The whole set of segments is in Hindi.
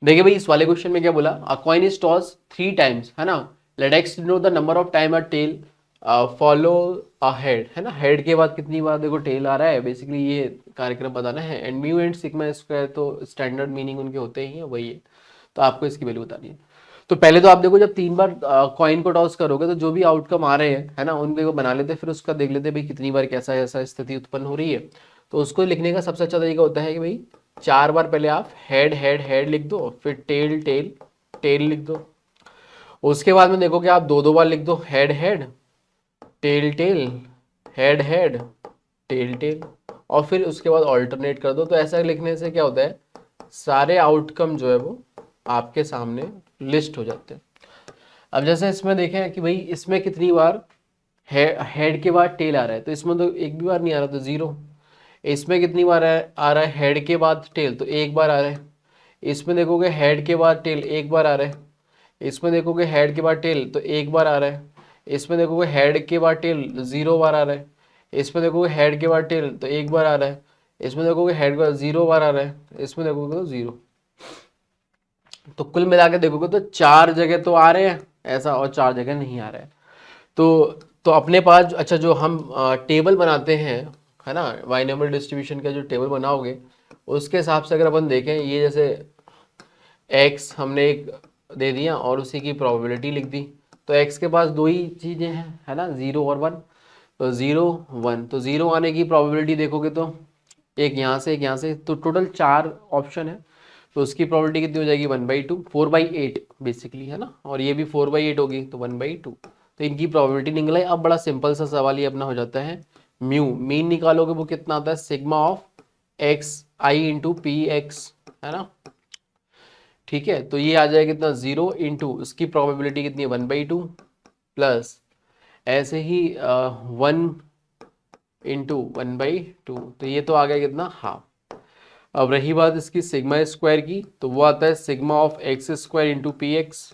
देखिए भाई इस वाले क्वेश्चन में क्या बोला, a coin is toss 3 times, है ना, let X no the number of time a tail follow a head, है ना, हेड के बाद कितनी बार देखो टेल आ रहा है, बेसिकली ये कार्यक्रम बताना है। And mu and sigma square तो स्टैंडर्ड मीनिंग उनके होते ही हैं, वही है, तो आपको इसकी वैल्यू बतानी है। तो पहले तो आप देखो जब 3 बार कॉइन को टॉस करोगे तो जो भी आउटकम आ रहे हैं, है ना, उनको को बना लेते, फिर उसका देख लेते भाई कितनी बार कैसा ऐसा स्थिति उत्पन्न हो रही है। तो उसको लिखने का सबसे अच्छा तरीका होता है कि भाई 4 बार पहले आप हेड हेड हेड लिख दो, फिर टेल टेल टेल लिख दो। उसके बाद में देखो कि आप 2 बार लिख दो, head head tail tail head head tail tail, और फिर उसके बाद ऑल्टरनेट कर दो। तो ऐसा लिखने से क्या होता है, सारे आउटकम जो है वो आपके सामने लिस्ट हो जाते हैं। अब जैसे इसमें देखें कि भाई इसमें कितनी बार हेड के बाद टेल आ रहा है, तो इसमें तो एक भी बार नहीं आ रहा, तो 0। इसमें कितनी बार आ रहा है हेड के बाद टेल, तो एक बार आ रहा है। इसमें देखोगे हेड के बाद टेल एक बार आ रहा है। इसमें देखोगे हेड के बाद टेल तो एक बार आ रहा है। इसमें देखोगे हेड के बाद टेल 0 बार आ रहा है। इसमें देखोगे हेड के बाद टेल तो एक बार आ रहा है। इसमें देखोगे हेड के बाद 0 बार आ रहा है। इसमें देखोगे तो 0। तो कुल मिला के देखोगे तो 4 जगह तो आ रहे हैं ऐसा, और 4 जगह नहीं आ रहा है। तो अपने पास अच्छा जो हम टेबल बनाते हैं, है ना, बाइनोमियल डिस्ट्रीब्यूशन का जो टेबल बनाओगे, उसके हिसाब से अगर अपन देखें, ये जैसे x हमने एक दे दिया और उसी की प्रोबेबिलिटी लिख दी, तो x के पास 2 ही चीज़ें हैं, है ना, 0 और 1। तो 0 1, तो 0 आने की प्रोबेबिलिटी देखोगे तो एक यहाँ से एक यहाँ से, तो टोटल 4 ऑप्शन है। तो उसकी प्रोबेबिलिटी कितनी हो जाएगी, 1/2, 4/8 बेसिकली, है ना, और ये भी 4/8 होगी, तो 1/2। तो इनकी प्रोबेबिलिटी निकला है। अब बड़ा सिंपल सा सवाल ये अपना हो जाता है, म्यू मीन निकालोगे वो कितना आता है, sigma of x I into P x, है ना, ठीक है। तो ये आ जाएगा कितना, 0 इंटू उसकी प्रोबेबिलिटी कितनी है, 1/2 प्लस ऐसे ही 1 इंटू 1/2, तो ये तो आ गया कितना, हाफ। अब रही बात इसकी सिग्मा स्क्वायर की, तो वो आता है sigma of x square into P x,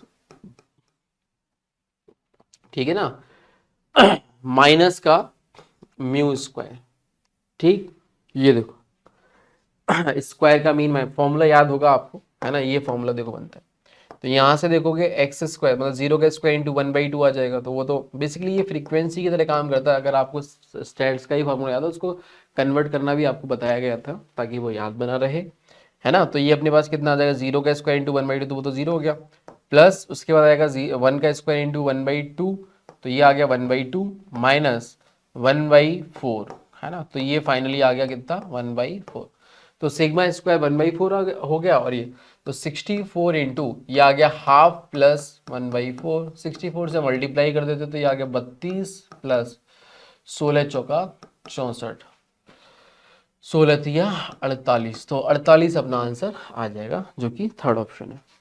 ठीक है ना, माइनस का म्यू स्क्वायर, ठीक। ये देखो स्क्वायर का मीन फॉर्मूला याद होगा आपको, है ना, ये फॉर्मूला देखो बनता है। तो यहाँ से देखोगे एक्स स्क्वायर मतलब 0 का स्क्वायर इंटू 1/2 आ जाएगा, तो वो तो बेसिकली ये फ्रीक्वेंसी की तरह काम करता है। अगर आपको स्टैट्स का ही फॉर्मूला याद है, उसको कन्वर्ट करना भी आपको बताया गया था ताकि वो याद बना रहे, है ना। तो ये अपने पास कितना आ जाएगा, 0 का स्क्वायर इंटू 1/2, तो वो तो 0 हो गया, प्लस उसके बाद आएगा 1 का स्क्वायर इंटू 1/2, तो ये आ गया 1/2 माइनस 1/4, है ना। तो ये फाइनली आ गया कितना, 1/4। तो सिग्मा स्क्वायर 1/4 हो गया, और ये तो 64 इंटू ये आ गया हाफ प्लस 1/4, 64 से मल्टीप्लाई कर देते तो ये आ गया 32 प्लस 16 चौका 64, 16 तिया 48, तो 48 अपना आंसर आ जाएगा, जो कि थर्ड ऑप्शन है।